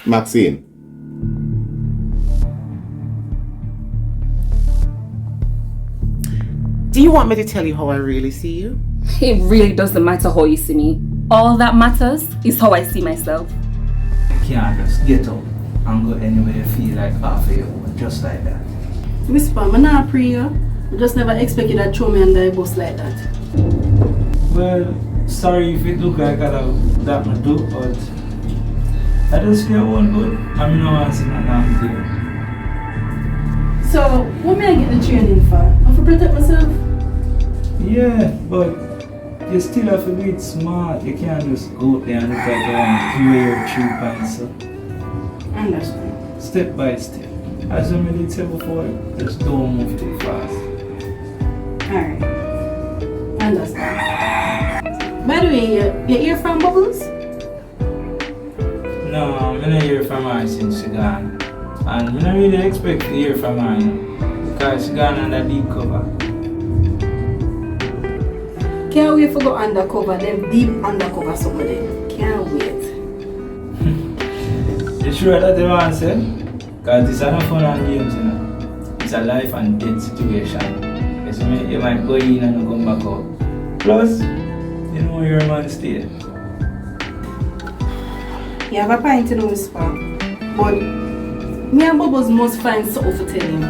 Maxine. Do you want me to tell you how I really see you? It really doesn't matter how you see me. All that matters is how I see myself. You can't just get up and go anywhere you feel like half of your own, just like that. Miss Pam, I'm not pray you. I just never expect you to throw me under a bus like that. Well, sorry if it look like that I do, but I just feel one good. I'm not answering that I'm there. So, what may I get the training for? I'm to protect myself? Yeah, but you still have to be smart. You can't just go there and look like you want to wear 3 pints. So. Understand. Step by step. As I did say before, just don't move too fast. Alright. Understand. By the way, you hear from Bubbles? No, I don't hear from her since she gone. And I don't really expect to hear from her, you know, because she gone under deep cover. Can't wait for go undercover, them deep undercover some of them. Can't wait. You sure that you want to say? Because it's not fun and games, you know. It's a life and death situation. Because you might go in and not come back out. Plus, you know your man stay. You have a point in Miss Pam. But me and Bubbles must find something to tell him.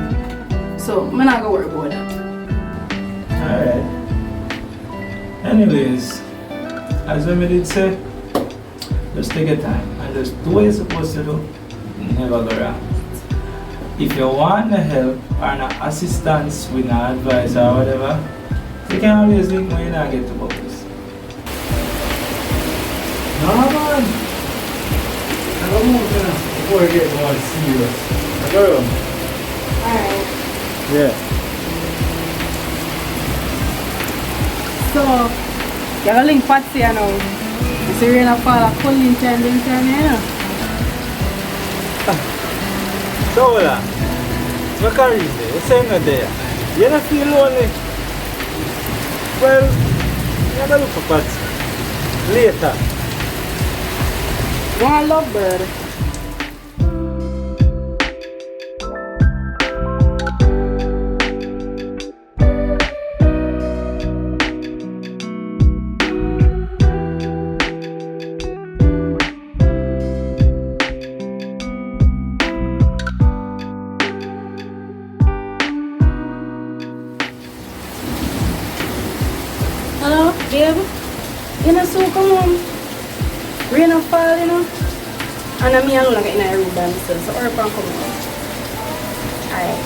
So, I'm not going to worry about that. Alright. Anyways, as I did say, just take your time and just do what you're supposed to do. Never go wrong. If you want the help or an assistance with an advice or whatever, you can always link when you not get to Bubbles. No man! I don't know before you get more serious. I go. Alright. Yeah. So, you have a link party now. You see rain and fall, a cool link time, you know? So, what's your reason? What's not there? You don't feel lonely? Well, you have to look for Patsy. Later. One lovebird. Hello, babe. You know, so come home. Rain and fall, you know. And me alone like in a room by myself, so hurry up and come out. Alright.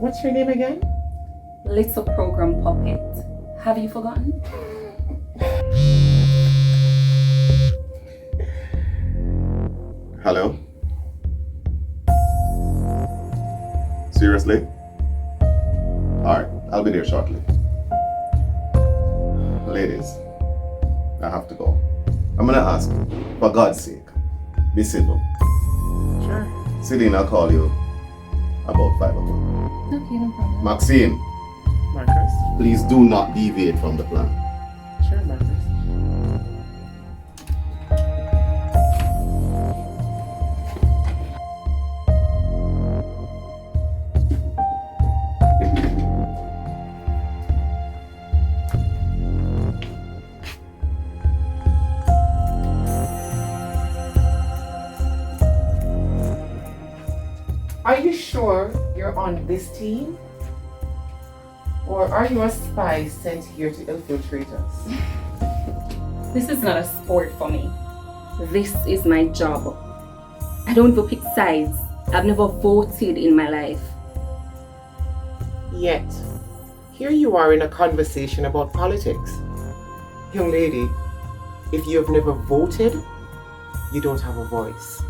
What's your name again? Little program puppet. Have you forgotten? Hello? Seriously? Alright, I'll be there shortly. Ladies, I have to go. I'm gonna ask you, for God's sake, be civil. Sure. Celine, I'll call you about 5 o'clock. Okay, no problem. Maxine, Marcus? please do not deviate from the plan. Sure, Marcus. Are you sure you're on this team? Or are you a spy sent here to infiltrate us? This is not a sport for me. This is my job. I don't even pick sides. I've never voted in my life. Yet, here you are in a conversation about politics. Young lady, if you have never voted, you don't have a voice.